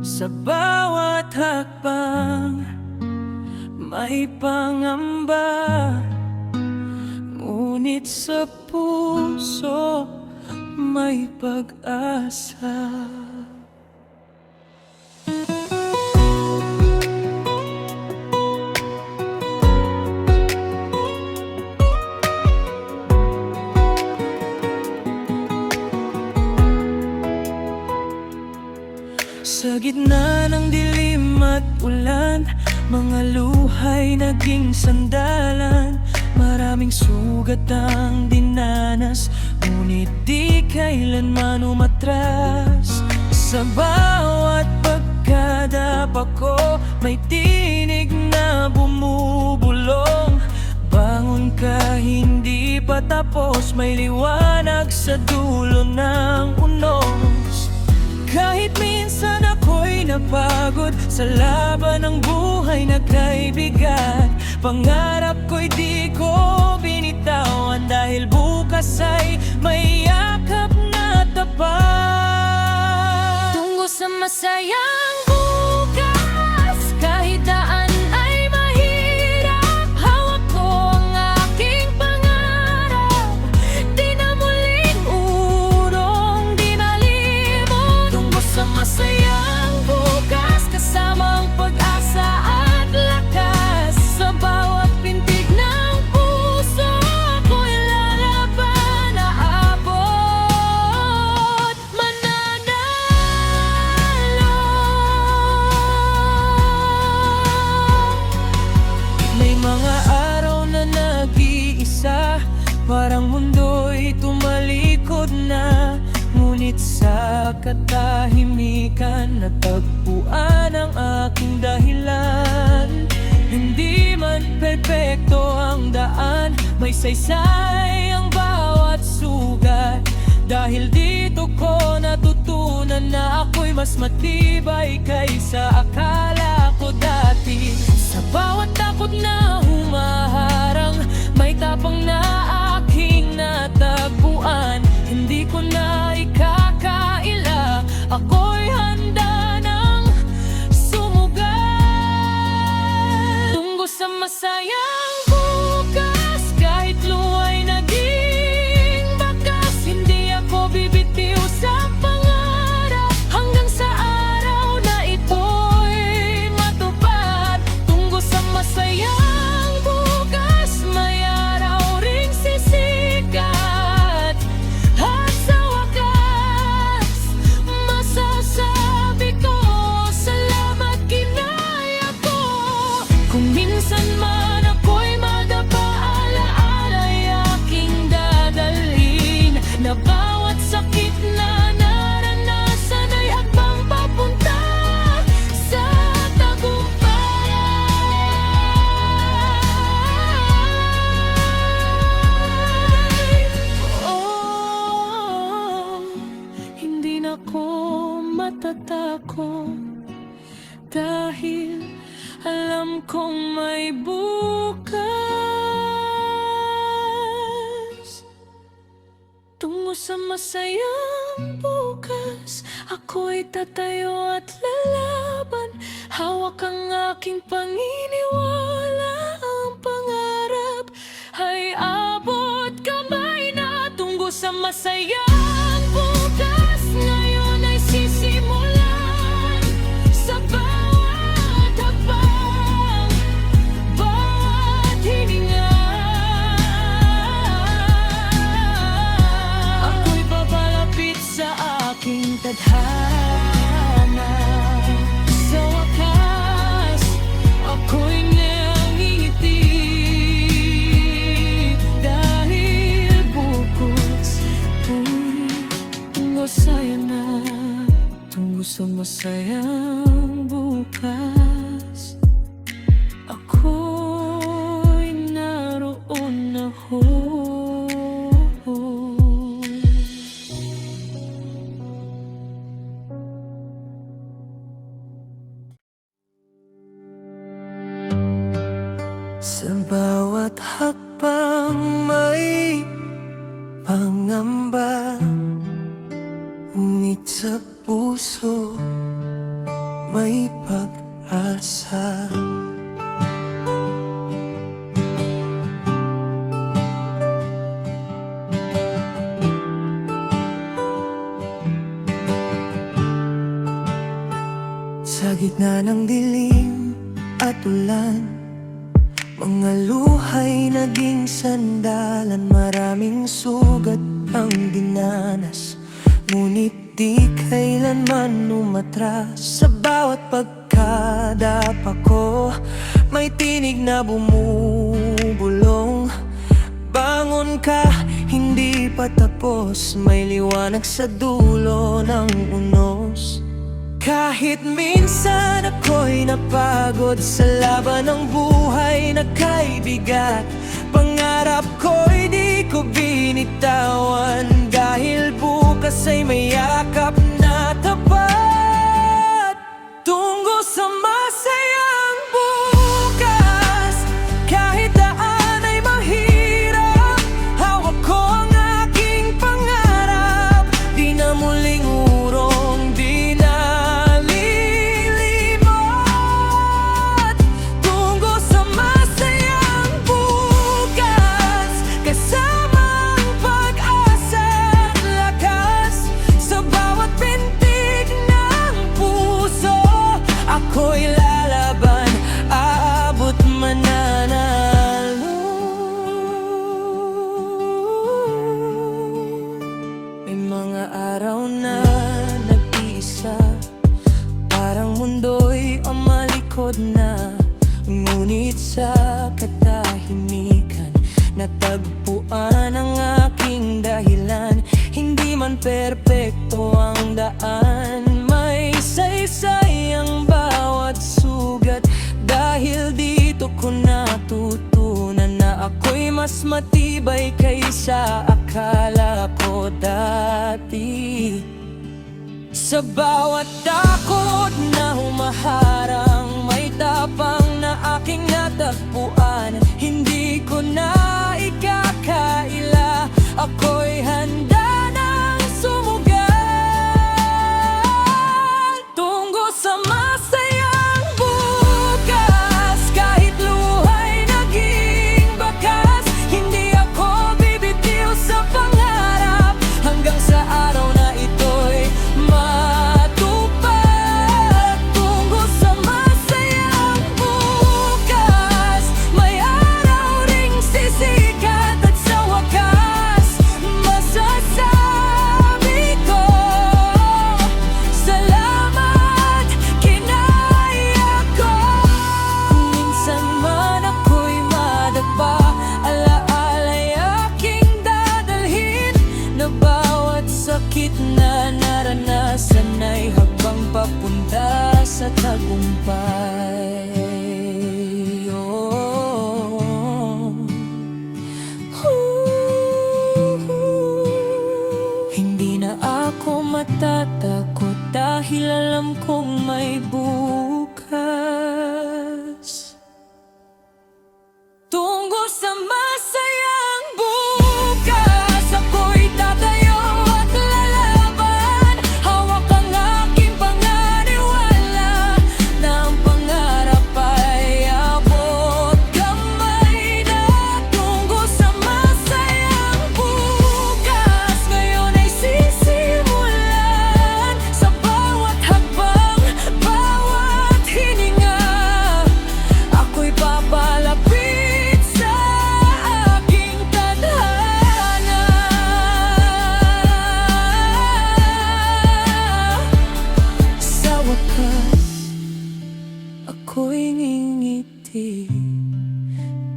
Sa bawat hakbang may pangamba, ngunit sa puso may pag-asa. Sa gitna ng dilim at ulan, mga luha'y naging sandalan. Maraming sugat ang dinanas, ngunit di kailanman umatras. Sa bawat pagkadapa ko, may tinig na bumubulong. Bangon ka, hindi pa tapos, may liwanag sa dulo ng unos. Kahit minsan ako'y napagod sa laban ng buhay na kay bigat, pangarap ko'y di ko binitawan, dahil bukas ay may yakap na tapat. Tungo sa masayang bukas, kahit daan ay mahirap, hawak ko ang aking pangarap. Di na muling urong, di malimot. Tungo sa masayang bukas, kasama ang pag-asa at lakas. Sa bawat pintig ng puso, ako'y lalaban, aabot, mananalo. May mga araw na nag-iisa, parang mundo'y tumalikod na. Ngunit sa katahimikan, natagpuan ang aking dahilan. Hindi man perpekto ang daan, may saysay ang bawat sugat. Dahil dito ko natutunan na ako'y mas matibay kaysa akala ko dati. Sa bawat takot na humaharang, may tapang na aking natagpuan. Hindi ko na ikakaila, ako'y handa ng sumugal. Tungo sa masayang bukas, kahit luwa'y naging bakas, hindi ako bibitiw sa pangarap, hanggang sa araw na ito'y matupad. Tungo sa masayang bukas, may araw ring sisikat. At sa wakas, masasabi ko, salamat, ginaya ko. Kung minsan man ako'y madapa, alaala'y aking dadalhin, na bawat sakit na naranasan ay hakbang papunta sa tagumpay. Oh, hindi na ko matatakot, dahil alam kong may bukas. Tungo sa masayang bukas, ako'y tatayo at lalaban. Hawak ang aking paniniwala, ang pangarap ay abot kamay na. Tungo sa masayang bukas, ngayon ay sisimulan. Sa bawat hakbang, bawat hininga, ako'y papalapit sa aking tadhana. Sa wakas, ako'y nangingiti, dahil bukas tungo sa'yo na. Tungo sa masayang bukas, ako'y naroon na ho. Sa bawat hakbang may pangamba, ngunit sa puso may pag-asa. Sa gitna ng dilim at ulan, mga luhay naging sandalan. Maraming sugat ang dinanas, ngunit di kailanman umatras. Sa bawat pagkadapa ko, may tinig na bumubulong. Bangon ka, hindi pa tapos, may liwanag sa dulo ng unos. Kahit minsan ako'y napagod sa laban ng buhay na kaibigat, pangarap ko'y di ko binitawan, dahil bukas ay may yakap na tapat. Tungo sa masayang bukas, kahit daan ay mahirap, hawak ko ang aking pangarap. Di na muling urong, di na lilimot. Tungo sa masayang bukas, kasama ang pag-asa at lakas. Sa bawat pintig ng puso, ako'y lalaban, aabot mananalo. May mga araw na nag-iisa, parang mundo'y malikod na. Ngunit sa katahimikan, natagpuan ang aking dahilan. Hindi man perpekto ang daan, may saysay ang bawat sugat. Dahil dito ko natutunan na ako'y mas matibay kaysa akala ko dati. Sa bawat takot na humaharang, may tapang na aking natagpuan. Hindi ko na ikakaila, ako'y handa nang sumugal. Tungo sa masayang bukas, kahit luhay naging bakas, hindi ako bibitiw sa pangarap, hanggang sa araw na ito'y matupad. Tungo sa masayang bukas, may araw ring sisikat, at sa wakas masasabi ko, salamat, kinaya ko. Kung minsan man ako'y madagpa, alaala'y aking dadalhin, na bawat sakit na naranasan ay habang papunta sa tagumpay. Hindi na ako matatakot, dahil alam kong may bukas. Tungo sa masayang bukas, ako'y tatayo at lalaban. Hawak ang aking panganiwala, na ang pangarap ay abot kamay na. Tungo sa masayang bukas, ngayon ay sisimulan. Sa bawat hakbang, bawat hininga, ako'y papalapit sa aking tadhana. Sa wakas, ako'y ngingiti,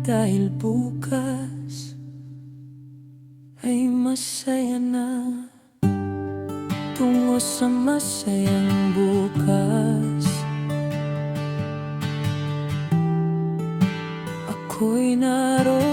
dahil bukas ay masaya na. Tungo sa masayang bukas, ako'y naroon.